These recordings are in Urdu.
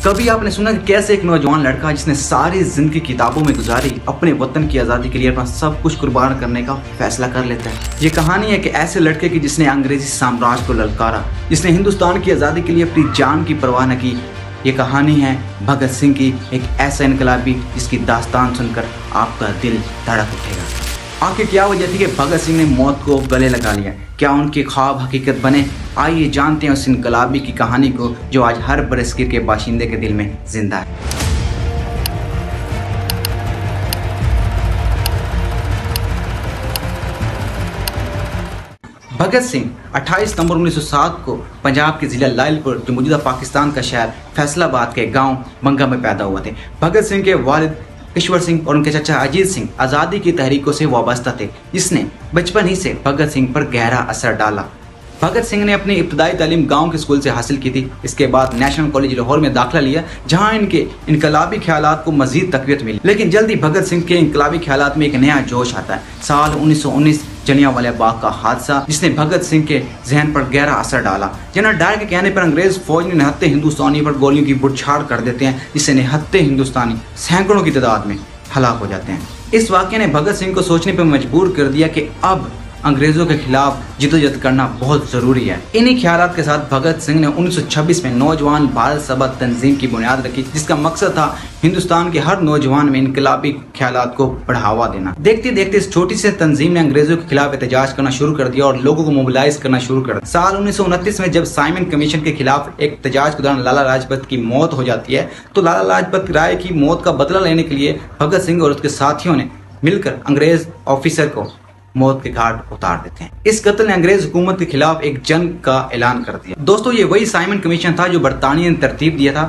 کبھی آپ نے سنا کہ کیسے ایک نوجوان لڑکا جس نے ساری زندگی کتابوں میں گزاری اپنے وطن کی آزادی کے لیے اپنا سب کچھ قربان کرنے کا فیصلہ کر لیتا ہے؟ یہ کہانی ہے کہ ایسے لڑکے کی جس نے انگریزی سامراج کو للکارا، جس نے ہندوستان کی آزادی کے لیے اپنی جان کی پرواہ نہ کی۔ یہ کہانی ہے بھگت سنگھ کی، ایک ایسا انقلابی جس کی داستان سن کر آپ کا دل دھڑک اٹھے گا۔ آخر کیا وجہ تھی کہ بھگت سنگھ نے موت کو گلے لگا لیا؟ کیا ان کے خواب حقیقت بنے؟ آئیے جانتے ہیں اس انقلابی کی کہانی کو جو آج ہر برصغیر کے باشندے کے دل میں زندہ ہے۔ بھگت سنگھ 28 ستمبر 1907 کو پنجاب کے ضلع لائل پور، جو موجودہ پاکستان کا شہر فیصل آباد کے گاؤں بنگا میں پیدا ہوا تھے۔ بھگت سنگھ کے والد کشور سنگھ اور ان کے چچا اجیت سنگھ آزادی کی تحریکوں سے وابستہ تھے، جس نے بچپن ہی سے بھگت سنگھ پر گہرا اثر ڈالا۔ بھگت سنگھ نے اپنی ابتدائی تعلیم گاؤں کے اسکول سے حاصل کی تھی۔ اس کے بعد نیشنل کالج لاہور میں داخلہ لیا، جہاں ان کے انقلابی خیالات کو مزید تقویت ملی۔ لیکن جلدی بھگت سنگھ کے انقلابی خیالات میں ایک نیا جوش آتا ہے۔ سال 1919 جلیانوالہ باغ کا حادثہ، جس نے بھگت سنگھ کے ذہن پر گہرا اثر ڈالا۔ جنرل ڈائر کے کہنے پر انگریز فوج نے نہتے ہندوستانی پر گولیوں کی بچھاڑ کر دیتے ہیں، جس سے نہتے ہندوستانی سینکڑوں کی تعداد میں ہلاک ہو جاتے ہیں۔ اس واقعے نے بھگت سنگھ کو سوچنے پر مجبور کر دیا کہ اب انگریزوں کے خلاف جدوجہد کرنا بہت ضروری ہے۔ انہی خیالات کے ساتھ بھگت سنگھ نے 1926 میں نوجوان بھارت سبھا تنظیم کی بنیاد رکھی، جس کا مقصد تھا ہندوستان کے ہر نوجوان میں انقلابی خیالات کو بڑھاوا دینا۔ دیکھتے دیکھتے اس چھوٹی سی تنظیم نے انگریزوں کے خلاف احتجاج کرنا شروع کر دیا اور لوگوں کو موبلائز کرنا شروع کر دیا۔ سال 1929 میں جب سائمن کمیشن کے خلاف ایک احتجاج کے دوران لالا لاجپت کی موت ہو جاتی ہے، تو لالا لاجپت رائے کی موت کا بدلہ لینے کے لیے بھگت سنگھ اور اس کے ساتھیوں نے مل کر انگریز آفیسر کو موت کے گھاٹ اتار دیتے ہیں۔ اس قتل نے انگریز حکومت کے خلاف ایک جنگ کا اعلان کر دیا۔ دوستو، یہ وہی سائمن کمیشن تھا جو برطانیہ نے ترتیب دیا تھا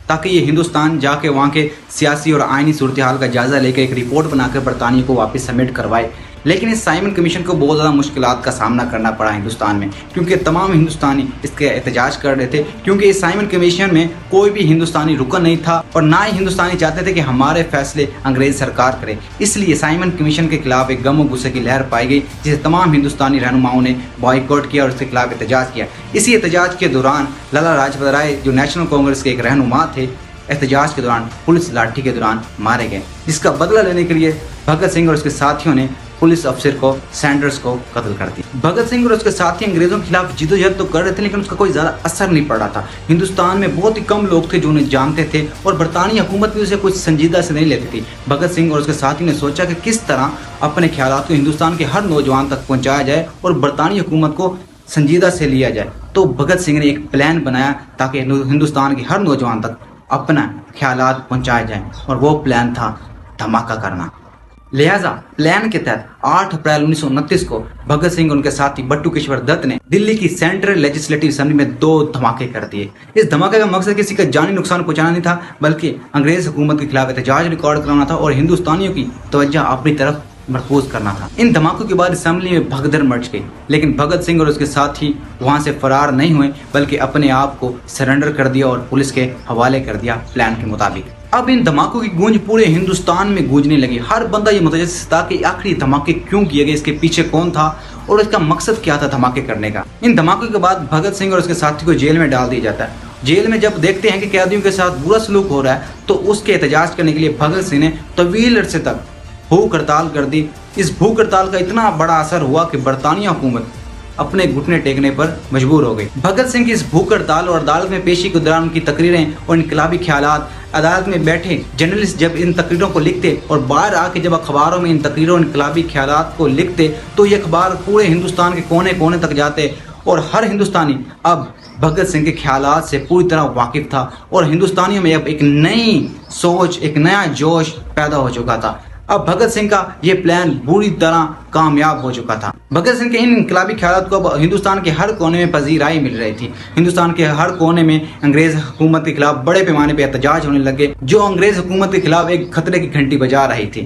تاکہ یہ ہندوستان جا کے وہاں کے سیاسی اور آئینی صورتحال کا جائزہ لے کے ایک رپورٹ بنا کر برطانیہ کو واپس سبمٹ کروائے۔ لیکن اس سائمن کمیشن کو بہت زیادہ مشکلات کا سامنا کرنا پڑا ہندوستان میں، کیونکہ تمام ہندوستانی اس کے احتجاج کر رہے تھے، کیونکہ اس سائمن کمیشن میں کوئی بھی ہندوستانی رکن نہیں تھا اور نہ ہی ہندوستانی چاہتے تھے کہ ہمارے فیصلے انگریز سرکار کرے۔ اس لیے سائمن کمیشن کے خلاف ایک غم و غصے کی لہر پائی گئی، جسے تمام ہندوستانی رہنماؤں نے بائیکاٹ کیا اور اس کے خلاف احتجاج کیا۔ اسی احتجاج کے دوران لالا لاجپت رائے، جو نیشنل کانگریس کے ایک رہنما تھے، احتجاج کے دوران پولیس لاٹھی کے دوران مارے گئے، جس کا بدلہ لینے کے لیے بھگت سنگھ اور اس کے ساتھیوں نے پولیس افسر کو سینڈرز کو قتل کر دیا۔ بھگت سنگھ اور اس کے ساتھی انگریزوں کے خلاف جدوجہد تو کر رہے تھے، لیکن اس کا کوئی زیادہ اثر نہیں پڑ رہا تھا۔ ہندوستان میں بہت ہی کم لوگ تھے جو انہیں جانتے تھے اور برطانیہ حکومت بھی اسے کچھ سنجیدہ سے نہیں لیتی تھی۔ بھگت سنگھ اور اس کے ساتھی نے سوچا کہ کس طرح اپنے خیالات کو ہندوستان کے ہر نوجوان تک پہنچایا جائے اور برطانیہ حکومت کو سنجیدہ سے لیا جائے۔ تو بھگت سنگھ نے ایک پلان بنایا تاکہ ہندوستان کے ہر نوجوان تک اپنا خیالات پہنچائے جائیں، اور وہ پلان تھا دھماکہ کرنا۔ لہذا پلان کے تحت 8 اپریل 1929 کو بھگت سنگھ اور ان کے ساتھی بٹو کشور دت نے دلی کی سینٹرل لیجسلیٹو اسمبلی میں 2 دھماکے کر دیے۔ اس دھماکے کا مقصد کسی کا جانی نقصان پہنچانا نہیں تھا، بلکہ انگریز حکومت کے خلاف احتجاج ریکارڈ کرانا تھا اور ہندوستانیوں کی توجہ اپنی طرف مرکوز کرنا تھا۔ ان دھماکوں کے بعد اسمبلی میں بھگدڑ مچ گئی، لیکن بھگت سنگھ اور اس کے ساتھی وہاں سے فرار نہیں ہوئے، بلکہ اپنے آپ کو سرنڈر کر دیا اور پولیس کے حوالے کر دیا پلان کے مطابق۔ اب ان دھماکوں کی گونج پورے ہندوستان میں گونجنے لگی۔ ہر بندہ یہ متجسس تھا کہ آخری دھماکے کیوں کیے گئے، اس کے پیچھے کون تھا اور اس کا مقصد کیا تھا دھماکے کرنے کا۔ ان دھماکوں کے بعد بھگت سنگھ اور اس کے ساتھی کو جیل میں ڈال دیا جاتا ہے۔ جیل میں جب دیکھتے ہیں کہ قیدیوں کے ساتھ برا سلوک ہو رہا ہے، تو اس کے احتجاج کرنے کے لیے بھگت سنگھ نے طویل عرصے تک بھوک ہڑتال کر دی۔ اس بھوک ہڑتال کا اتنا بڑا اثر ہوا کہ برطانیہ حکومت اپنے گھٹنے ٹیکنے پر مجبور ہو گئی۔ بھگت سنگھ کی اس بھوک ہڑتال اور عدالت میں پیشی کے دوران ان کی تقریریں اور انقلابی خیالات، عدالت میں بیٹھے جرنلسٹ جب ان تقریروں کو لکھتے اور باہر آ کے جب اخباروں میں ان تقریروں اور انقلابی خیالات کو لکھتے، تو یہ اخبار پورے ہندوستان کے کونے کونے تک جاتے اور ہر ہندوستانی اب بھگت سنگھ کے خیالات سے پوری طرح واقف تھا اور ہندوستانیوں میں اب ایک نئی سوچ، ایک نیا جوش پیدا ہو چکا تھا۔ اب بھگت سنگھ کا یہ پلان بری طرح کامیاب ہو چکا تھا۔ بھگت سنگھ کے ان انقلابی خیالات کو اب ہندوستان کے ہر کونے میں پذیرائی مل رہی تھی۔ ہندوستان کے ہر کونے میں انگریز حکومت کے خلاف بڑے پیمانے پہ احتجاج ہونے لگے، جو انگریز حکومت کے خلاف ایک خطرے کی گھنٹی بجا رہی تھی۔